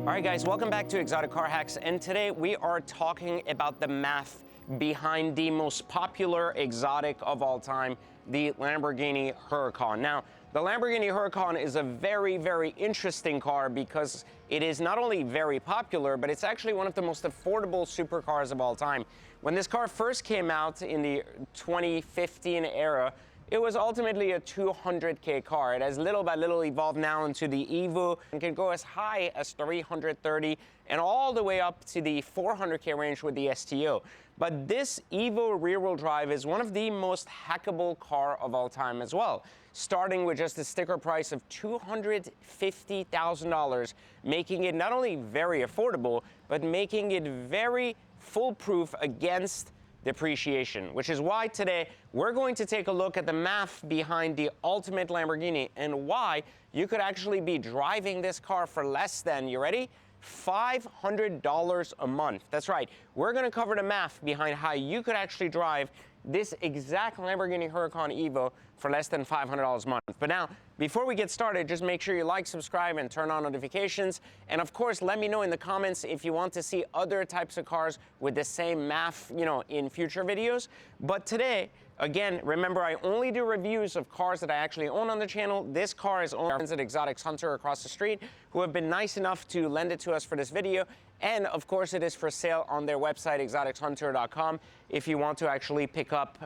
All right, guys, welcome back to Exotic Car Hacks, and today we are talking about the math behind the most popular exotic of all time, the Lamborghini Huracan. Now, the Lamborghini Huracan is a very, very interesting car because it is not only very popular, but it's actually one of the most affordable supercars of all time. When this car first came out in the 2015 era, it was ultimately a 200K car. It has little by little evolved now into the EVO and can go as high as 330 and all the way up to the 400K range with the STO. But this EVO rear-wheel drive is one of the most hackable car of all time as well, starting with just a sticker price of $250,000, making it not only very affordable, but making it very foolproof against depreciation, which is why today we're going to take a look at the math behind the ultimate Lamborghini and why you could actually be driving this car for less than, you ready? $500 a month. That's right. We're going to cover the math behind how you could actually drive this exact Lamborghini Huracan EVO for less than $500 a month. But now, before we get started, just make sure you like, subscribe, and turn on notifications. And of course, let me know in the comments if you want to see other types of cars with the same math, in future videos. But today, again, remember, I only do reviews of cars that I actually own on the channel. This car is owned at Exotics Hunter across the street, who have been nice enough to lend it to us for this video. And of course, it is for sale on their website, exoticshunter.com, if you want to actually pick up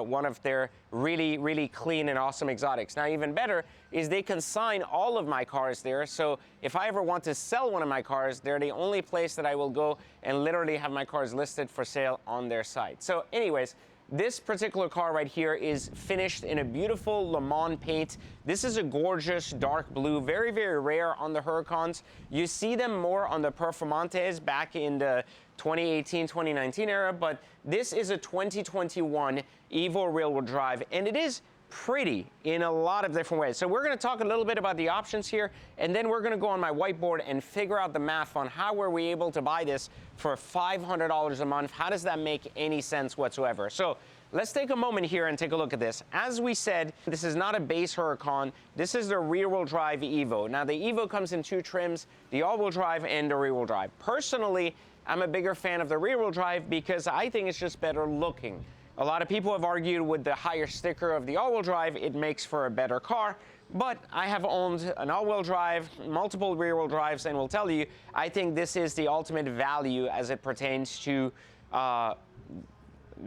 one of their really, really clean and awesome exotics. Now, even better is they consign all of my cars there. So if I ever want to sell one of my cars, they're the only place that I will go and literally have my cars listed for sale on their site. So anyways, this particular car right here is finished in a beautiful Le Mans paint. This is a gorgeous dark blue, very, very rare on the Huracans. You see them more on the Performantes back in the 2018, 2019 era, but this is a 2021 EVO rear-wheel drive, and it is pretty in a lot of different ways. So we're going to talk a little bit about the options here, and then we're going to go on my whiteboard and figure out the math on how were we able to buy this for $500 a month. How does that make any sense whatsoever? So let's take a moment here and take a look at this. As we said, this is not a base Huracan. This is the rear-wheel drive EVO. Now, the EVO comes in two trims, the all-wheel drive and the rear-wheel drive. Personally, I'm a bigger fan of the rear-wheel drive because I think it's just better looking. A lot of people have argued with the higher sticker of the all-wheel drive, it makes for a better car, but I have owned an all-wheel drive, multiple rear-wheel drives, and will tell you, I think this is the ultimate value as it pertains to the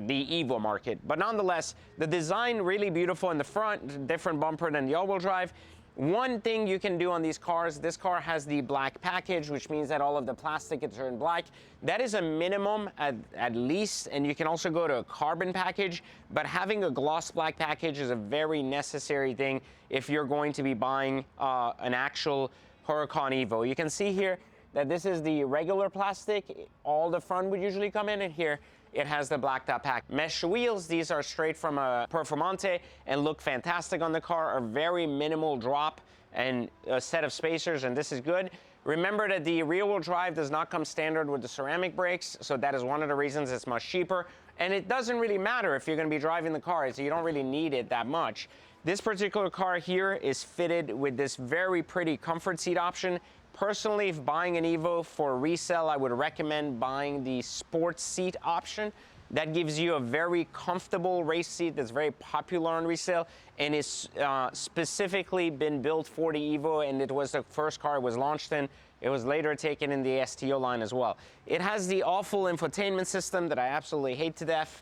EVO market. But nonetheless, the design really beautiful in the front, different bumper than the all-wheel drive. One thing you can do on these cars, this car has the black package, which means that all of the plastic is turned black. That is a minimum at least, and you can also go to a carbon package, but having a gloss black package is a very necessary thing if you're going to be buying an actual Huracan EVO. You can see here that this is the regular plastic. All the front would usually come in, and here it has the black top pack. Mesh wheels, these are straight from a Performante and look fantastic on the car, a very minimal drop and a set of spacers, and this is good. Remember that the rear-wheel drive does not come standard with the ceramic brakes, so that is one of the reasons it's much cheaper. And it doesn't really matter if you're gonna be driving the car, so you don't really need it that much. This particular car here is fitted with this very pretty comfort seat option. Personally, if buying an EVO for resale, I would recommend buying the sports seat option. That gives you a very comfortable race seat that's very popular on resale and is specifically been built for the EVO, and it was the first car it was launched in. It was later taken in the STO line as well. It has the awful infotainment system that I absolutely hate to death.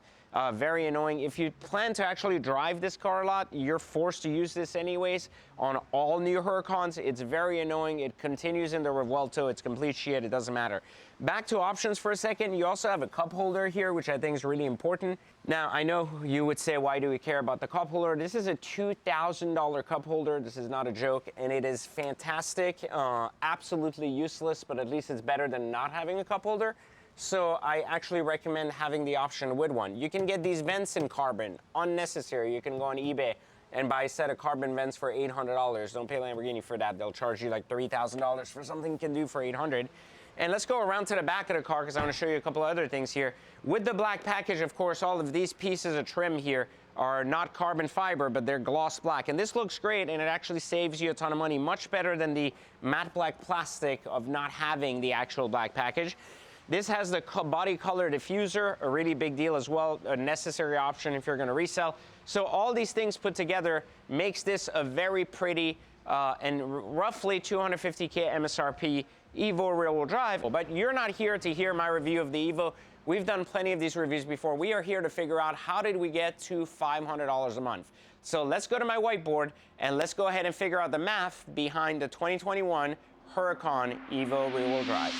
Very annoying. If you plan to actually drive this car a lot, you're forced to use this anyways. On all new Huracans, it's very annoying. It continues in the Revuelto. It's complete shit. It doesn't matter. Back to options for a second. You also have a cup holder here, which I think is really important. Now, I know you would say, why do we care about the cup holder? This is a $2,000 cup holder. This is not a joke, and it is fantastic. Absolutely useless, but at least it's better than not having a cup holder. So I actually recommend having the option with one. You can get these vents in carbon, unnecessary. You can go on eBay and buy a set of carbon vents for $800. Don't pay Lamborghini for that. They'll charge you like $3,000 for something you can do for $800. And let's go around to the back of the car because I want to show you a couple of other things here. With the black package, of course, all of these pieces of trim here are not carbon fiber, but they're gloss black. And this looks great, and it actually saves you a ton of money, much better than the matte black plastic of not having the actual black package. This has the body color diffuser, a really big deal as well, a necessary option if you're gonna resell. So all these things put together makes this a very pretty and roughly 250K MSRP EVO rear-wheel drive. But you're not here to hear my review of the EVO. We've done plenty of these reviews before. We are here to figure out how did we get to $500 a month. So let's go to my whiteboard and let's go ahead and figure out the math behind the 2021 Huracan EVO rear-wheel drive.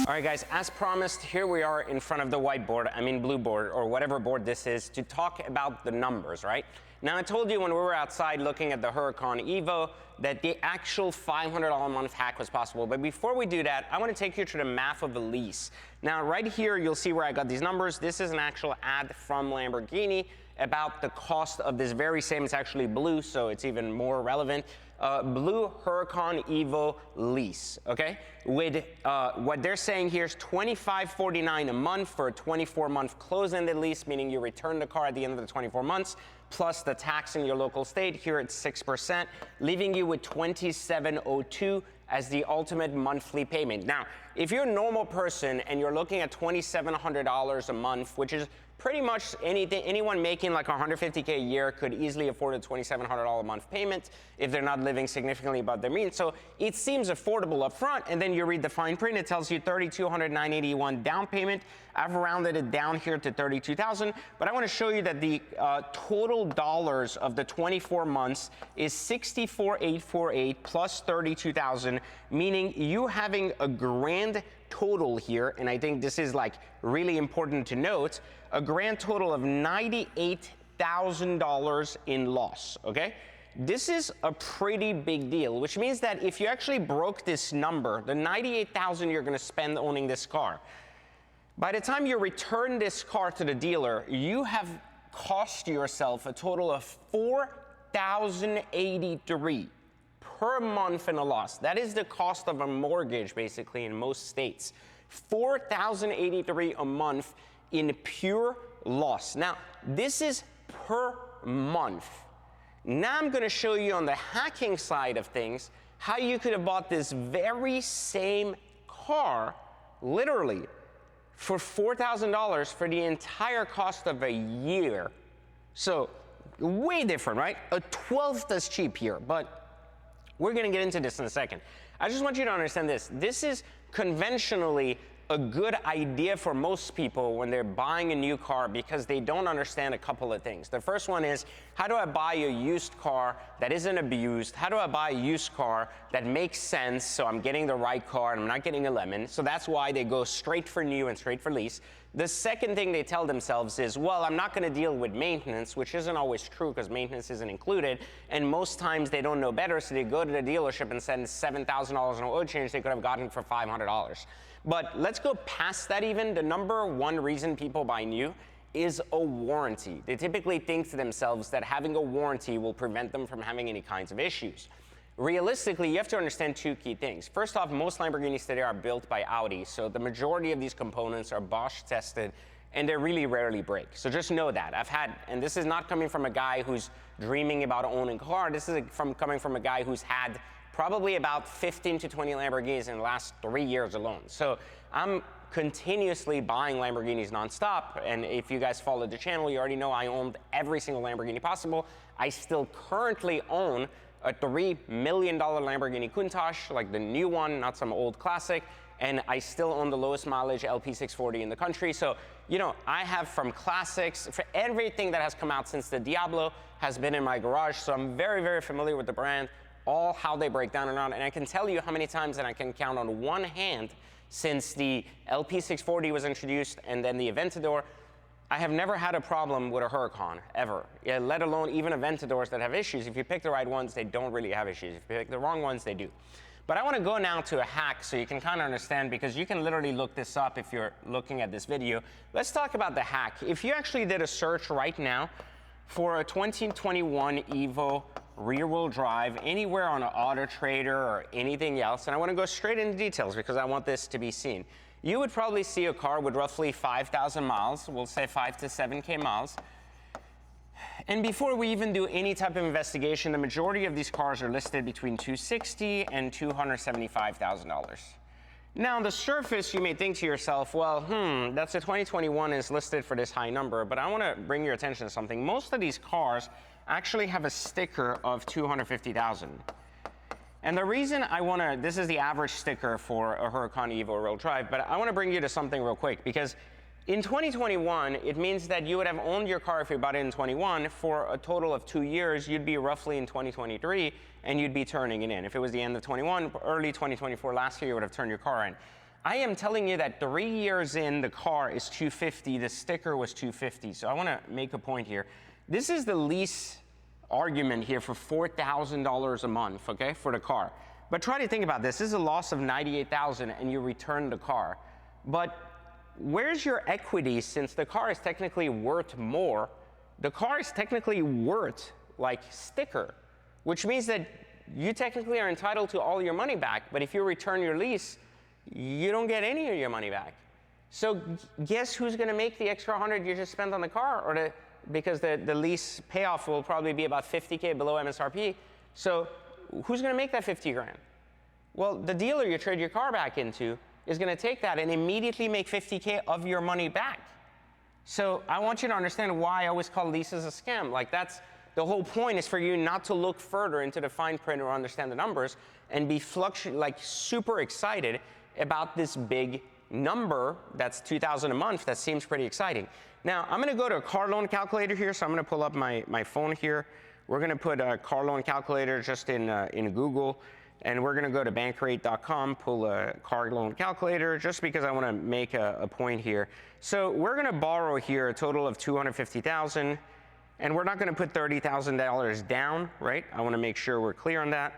All right, guys, as promised, here we are in front of the whiteboard, I mean blue board, or whatever board this is, to talk about the numbers, right? Now, I told you when we were outside looking at the Huracan EVO that the actual $500 a month hack was possible. But before we do that, I want to take you to the math of a lease. Now, right here, you'll see where I got these numbers. This is an actual ad from Lamborghini about the cost of this very same, it's actually blue, so it's even more relevant, blue Huracan EVO lease, okay? With what they're saying here is $25.49 a month for a 24-month close-ended lease, meaning you return the car at the end of the 24 months, plus the tax in your local state. Here it's 6%, leaving you with $27.02 as the ultimate monthly payment. Now, if you're a normal person and you're looking at $2,700 a month, which is pretty much anyone making like 150K a year could easily afford a $2,700 a month payment if they're not living significantly above their means. So it seems affordable up front, and then you read the fine print, it tells you $3,200,981 down payment. I've rounded it down here to $32,000, but I want to show you that the total dollars of the 24 months is $64,848 plus $32,000, meaning you having a grand total here, and I think this is like really important to note, a grand total of $98,000 in loss, okay? This is a pretty big deal, which means that if you actually broke this number, the $98,000 you're gonna spend owning this car, by the time you return this car to the dealer, you have cost yourself a total of $4,083 per month in a loss. That is the cost of a mortgage, basically, in most states. $4,083 a month in pure loss. Now, this is per month. Now I'm gonna show you on the hacking side of things how you could have bought this very same car, literally, for $4,000 for the entire cost of a year. So, way different, right? A 12th as cheap here, but we're gonna get into this in a second. I just want you to understand this. This is conventionally a good idea for most people when they're buying a new car because they don't understand a couple of things. The first one is, how do I buy a used car that isn't abused? How do I buy a used car that makes sense so I'm getting the right car and I'm not getting a lemon? So that's why they go straight for new and straight for lease. The second thing they tell themselves is, well, I'm not gonna deal with maintenance, which isn't always true because maintenance isn't included, and most times they don't know better, so they go to the dealership and spend $7,000 on oil change they could have gotten for $500. But let's go past that even. The number one reason people buy new is a warranty. They typically think to themselves that having a warranty will prevent them from having any kinds of issues. Realistically, you have to understand two key things. First off, most Lamborghinis today are built by Audi, so the majority of these components are Bosch tested, and they really rarely break. So just know that. And this is not coming from a guy who's dreaming about owning a car, this is coming from a guy who's had probably about 15 to 20 Lamborghinis in the last 3 years alone. So I'm continuously buying Lamborghinis nonstop, and if you guys followed the channel, you already know I owned every single Lamborghini possible. I still currently own a $3 million Lamborghini Countach, like the new one, not some old classic, and I still own the lowest mileage LP640 in the country. So, you know, I have from classics, for everything that has come out since the Diablo has been in my garage, so I'm very, very familiar with the brand, all how they break down and around, and I can tell you how many times that I can count on one hand since the LP640 was introduced and then the Aventador. I have never had a problem with a Huracan, ever, let alone even Aventadors that have issues. If you pick the right ones, they don't really have issues. If you pick the wrong ones, they do. But I want to go now to a hack so you can kind of understand, because you can literally look this up if you're looking at this video. Let's talk about the hack. If you actually did a search right now for a 2021 EVO rear-wheel drive anywhere on an Auto Trader or anything else, and I want to go straight into details because I want this to be seen, you would probably see a car with roughly 5,000 miles, we'll say 5 to 7K miles, And before we even do any type of investigation, the majority of these cars are listed between $260,000 and $275,000. Now, on the surface, you may think to yourself, well, that's a 2021 is listed for this high number, but I want to bring your attention to something. Most of these cars actually have a sticker of $250,000. And the reason I want to, this is the average sticker for a Huracan EVO real drive, but I want to bring you to something real quick, because in 2021, it means that you would have owned your car if you bought it in 21 for a total of 2 years. You'd be roughly in 2023, and you'd be turning it in. If it was the end of 21, early 2024, last year, you would have turned your car in. I am telling you that 3 years in, the car is $250. The sticker was $250. So I want to make a point here. This is the lease argument here for $4,000 a month, okay, for the car. But try to think about this. This is a loss of $98,000, and you return the car. But where's your equity, since the car is technically worth more? The car is technically worth like sticker, which means that you technically are entitled to all your money back. But if you return your lease, you don't get any of your money back. So guess who's going to make the extra 100 you just spent on the car, or because the lease payoff will probably be about $50K below MSRP. So who's going to make that 50 grand? Well, the dealer you trade your car back into is going to take that and immediately make $50K of your money back. So I want you to understand why I always call leases a scam. Like, that's the whole point, is for you not to look further into the fine print or understand the numbers and be super excited about this big number that's $2,000 a month. That seems pretty exciting. Now, I'm going to go to a car loan calculator here. So I'm going to pull up my phone here. We're going to put a car loan calculator just in Google. And we're going to go to bankrate.com, pull a car loan calculator, just because I want to make a point here. So we're going to borrow here a total of $250,000, and we're not going to put $30,000 down, right? I want to make sure we're clear on that,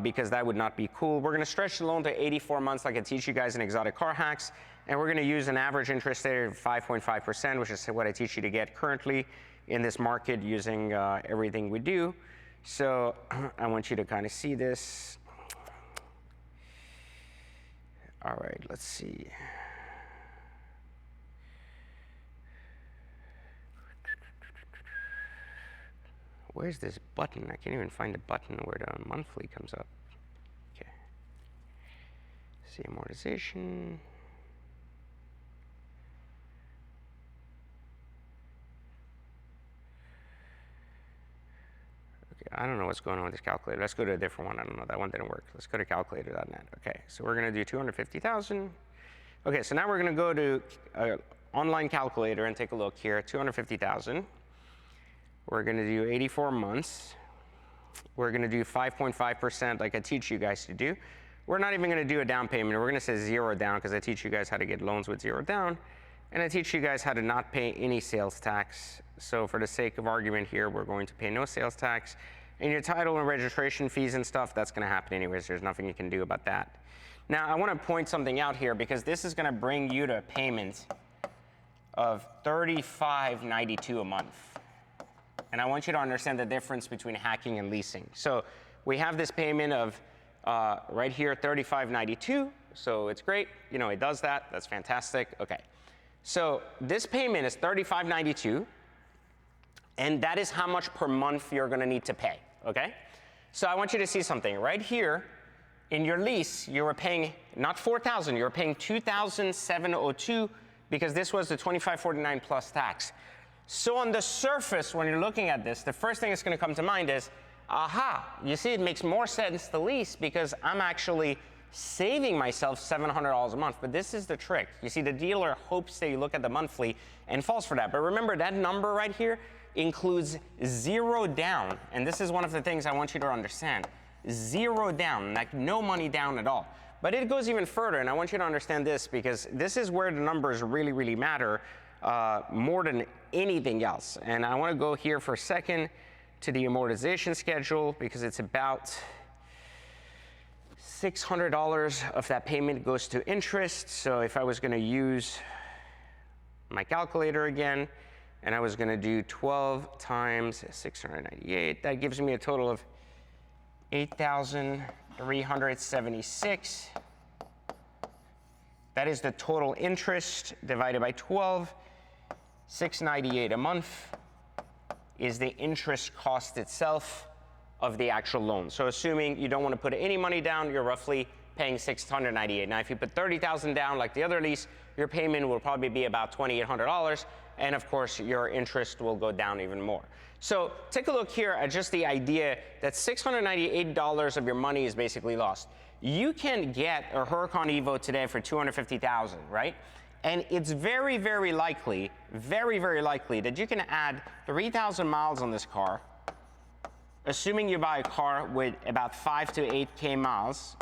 because that would not be cool. We're going to stretch the loan to 84 months, like I teach you guys in Exotic Car Hacks, and we're going to use an average interest rate of 5.5%, which is what I teach you to get currently in this market using everything we do. So I want you to kind of see this. All right, let's see. Where's this button? I can't even find a button where the monthly comes up. Okay. See amortization. I don't know what's going on with this calculator. Let's go to a different one. I don't know. That one didn't work. Let's go to calculator.net. Okay, so we're going to do 250,000. Okay, so now we're going to go to an online calculator and take a look here. 250,000. We're going to do 84 months. We're going to do 5.5% like I teach you guys to do. We're not even going to do a down payment. We're going to say 0 down, because I teach you guys how to get loans with 0 down. And I teach you guys how to not pay any sales tax. So for the sake of argument here, we're going to pay no sales tax. And your title and registration fees and stuff, that's going to happen anyways. There's nothing you can do about that. Now, I want to point something out here, because this is going to bring you to a payment of $35.92 a month. And I want you to understand the difference between hacking and leasing. So we have this payment of right here, $35.92. So it's great. You know, it does that. That's fantastic. Okay. So this payment is $35.92. And that is how much per month you're going to need to pay. Okay? So I want you to see something. Right here, in your lease, you were paying not $4,000, you were paying $2,702, because this was the $2,549 plus tax. So on the surface, when you're looking at this, the first thing that's going to come to mind is, aha, you see, it makes more sense to lease, because I'm actually saving myself $700 a month. But this is the trick. You see, the dealer hopes that you look at the monthly and falls for that. But remember, that number right here includes 0 down. And this is one of the things I want you to understand. 0 down, like no money down at all. But it goes even further, and I want you to understand this, because this is where the numbers really, really matter more than anything else. And I want to go here for a second to the amortization schedule, because it's about $600 of that payment goes to interest. So if I was going to use my calculator again, and I was going to do 12 times 698, that gives me a total of $8,376. That is the total interest divided by 12, $698 a month. is the interest cost itself of the actual loan. So assuming you don't want to put any money down, you're roughly paying $698. Now, if you put $30,000 down like the other lease, your payment will probably be about $2,800, and of course, your interest will go down even more. So take a look here at just the idea that $698 of your money is basically lost. You can get a Huracan EVO today for $250,000, right? And it's very, very likely that you can add 3,000 miles on this car, assuming you buy a car with about 5 to 8K miles.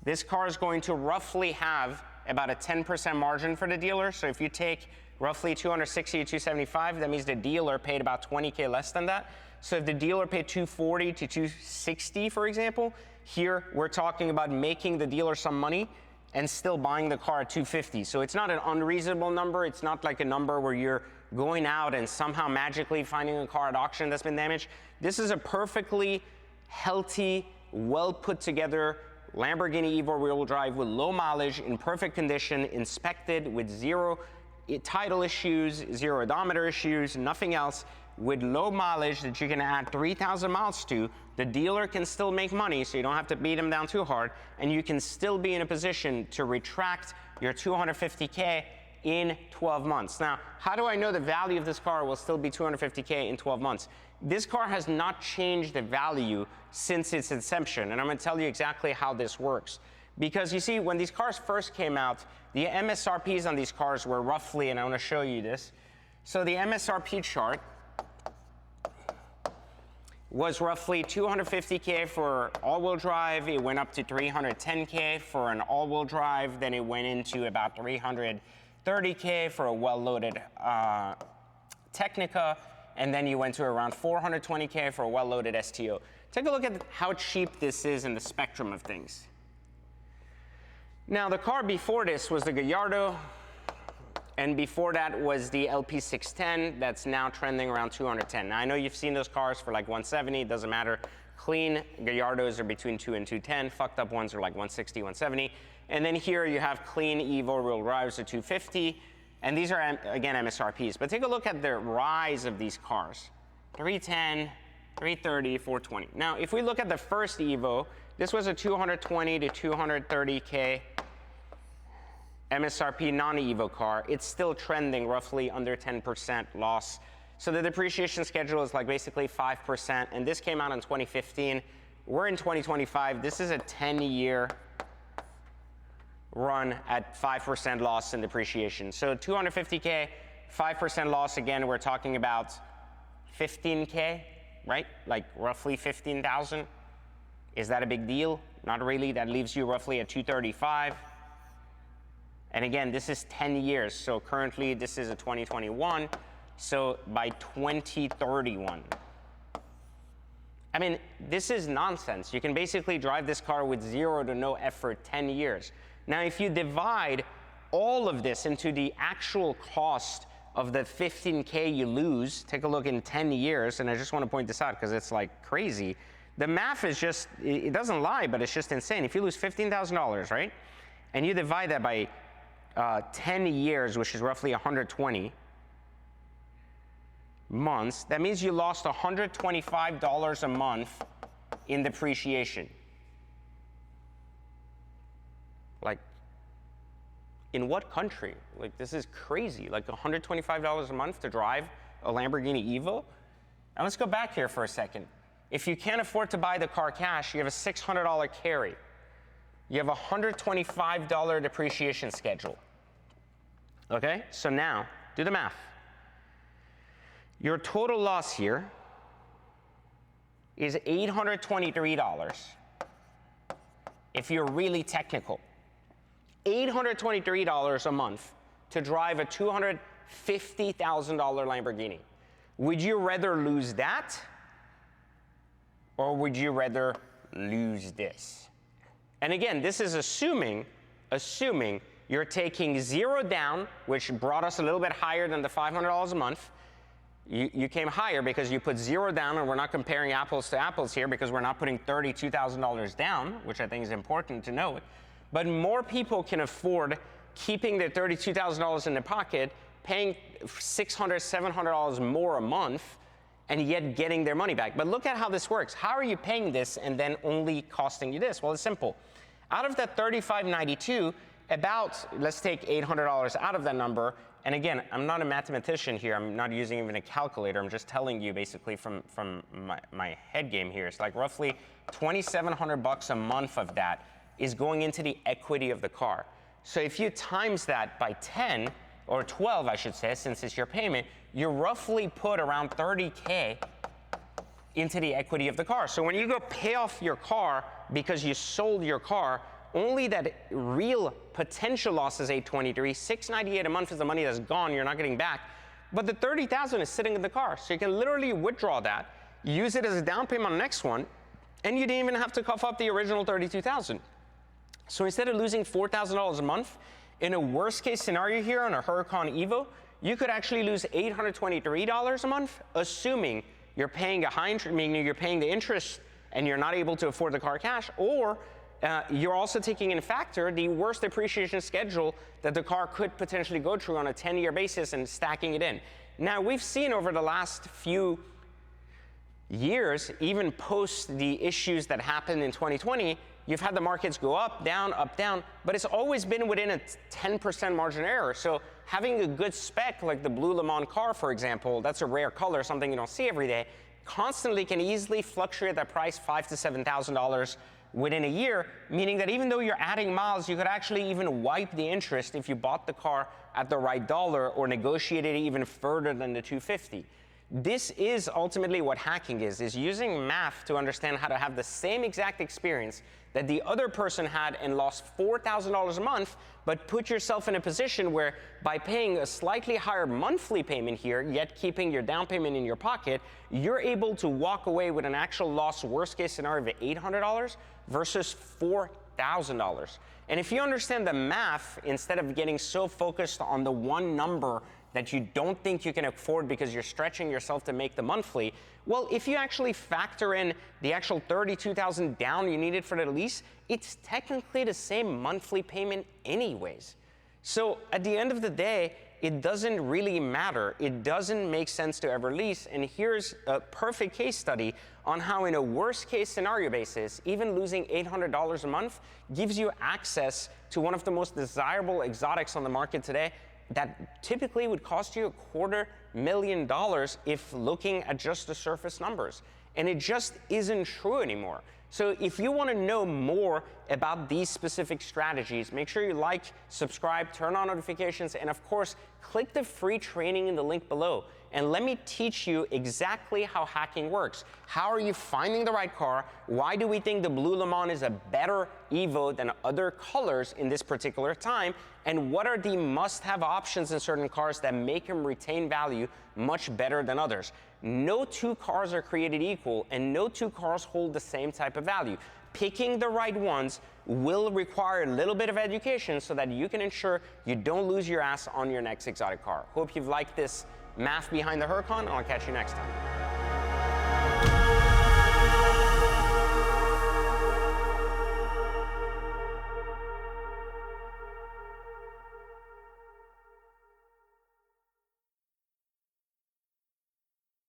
This car is going to roughly have about a 10% margin for the dealer. So if you take roughly 260 to 275, that means the dealer paid about 20K less than that. So if the dealer paid 240 to 260, for example, here we're talking about making the dealer some money and still buying the car at 250. So it's not an unreasonable number. It's not like a number where you're going out and somehow magically finding a car at auction that's been damaged. This is a perfectly healthy, well put together Lamborghini EVO rear-wheel drive with low mileage, in perfect condition, inspected with zero title issues, zero odometer issues, nothing else, with low mileage that you can add 3,000 miles to. The dealer can still make money, so you don't have to beat them down too hard, and you can still be in a position to retract your $250K in 12 months. Now, how do I know the value of this car will still be $250K in 12 months? This car has not changed the value since its inception, and I'm going to tell you exactly how this works. Because you see, when these cars first came out, the MSRPs on these cars were roughly, and I want to show you this. So the MSRP chart was roughly $250K for all-wheel drive. It went up to $310K for an all-wheel drive. Then it went into about $330K for a well-loaded Technica. And then you went to around $420K for a well-loaded STO. Take a look at how cheap this is in the spectrum of things. Now, the car before this was the Gallardo, and before that was the LP610 that's now trending around $210. Now, I know you've seen those cars for like $170, it doesn't matter. Clean Gallardos are between $2 and $210, fucked up ones are like $160, $170. And then here you have clean EVO real drives at $250. And these are, again, MSRPs. But take a look at the rise of these cars. 310, 330, 420. Now, if we look at the first EVO, this was a 220 to 230K MSRP non-EVO car. It's still trending roughly under 10% loss. So the depreciation schedule is like basically 5%. And this came out in 2015. We're in 2025. This is a 10-year run at 5% loss in depreciation. So 250K, 5% loss, again, we're talking about 15K, right? Like roughly 15,000. Is that a big deal? Not really. That leaves you roughly at 235. And again, this is 10 years. So currently this is a 2021. So by 2031. I mean, this is nonsense. You can basically drive this car with 0 to no effort 10 years. Now, if you divide all of this into the actual cost of the 15K you lose, take a look in 10 years, and I just want to point this out because it's like crazy. The math is just, it doesn't lie, but it's just insane. If you lose $15,000, right, and you divide that by 10 years, which is roughly 120 months, that means you lost $125 a month in depreciation. Like, in what country? Like, this is crazy. Like, $125 a month to drive a Lamborghini EVO? Now, let's go back here for a second. If you can't afford to buy the car cash, you have a $600 carry. You have a $125 depreciation schedule. Okay? So now, do the math. Your total loss here is $823 if you're really technical. $823 a month to drive a $250,000 Lamborghini. Would you rather lose that, or would you rather lose this? And again, this is assuming you're taking 0 down, which brought us a little bit higher than the $500 a month. You came higher because you put 0 down, and we're not comparing apples to apples here because we're not putting $32,000 down, which I think is important to note. But more people can afford keeping their $32,000 in their pocket, paying $600, $700 more a month and yet getting their money back. But look at how this works. How are you paying this and then only costing you this? Well, it's simple. Out of that $35.92, about, let's take $800 out of that number. And again, I'm not a mathematician here. I'm not using even a calculator. I'm just telling you basically from my head game here. It's like roughly $2,700 a month of that is going into the equity of the car. So if you times that by 10, or 12, I should say, since it's your payment, you roughly put around 30K into the equity of the car. So when you go pay off your car because you sold your car, only that real potential loss is $823. $698 a month is the money that's gone, you're not getting back. But the $30,000 is sitting in the car. So you can literally withdraw that, use it as a down payment on the next one, and you didn't even have to cough up the original $32,000. So instead of losing $4,000 a month, in a worst case scenario here on a Huracan EVO, you could actually lose $823 a month, assuming you're paying a high interest, meaning you're paying the interest and you're not able to afford the car cash, or you're also taking in factor the worst depreciation schedule that the car could potentially go through on a 10-year basis and stacking it in. Now, we've seen over the last few years, even post the issues that happened in 2020, you've had the markets go up, down, but it's always been within a 10% margin of error. So having a good spec like the blue Le Mans car, for example, that's a rare color, something you don't see every day, constantly can easily fluctuate that price $5,000 to $7,000 within a year, meaning that even though you're adding miles, you could actually even wipe the interest if you bought the car at the right dollar or negotiated it even further than the $250. This is ultimately what hacking is using math to understand how to have the same exact experience that the other person had and lost $4,000 a month, but put yourself in a position where by paying a slightly higher monthly payment here, yet keeping your down payment in your pocket, you're able to walk away with an actual loss worst case scenario of $800 versus $4,000. And if you understand the math, instead of getting so focused on the one number that you don't think you can afford because you're stretching yourself to make the monthly, well, if you actually factor in the actual $32,000 down you needed for the lease, it's technically the same monthly payment anyways. So at the end of the day, it doesn't really matter. It doesn't make sense to ever lease. And here's a perfect case study on how in a worst case scenario basis, even losing $800 a month gives you access to one of the most desirable exotics on the market today that typically would cost you $250,000 if looking at just the surface numbers. And it just isn't true anymore. So if you want to know more about these specific strategies, make sure you like, subscribe, turn on notifications, and of course, click the free training in the link below. And let me teach you exactly how hacking works. How are you finding the right car? Why do we think the blue Le Mans is a better EVO than other colors in this particular time? And what are the must-have options in certain cars that make them retain value much better than others? No two cars are created equal, and no two cars hold the same type of value. Picking the right ones will require a little bit of education so that you can ensure you don't lose your ass on your next exotic car. Hope you've liked this math behind the Huracan, and I'll catch you next time.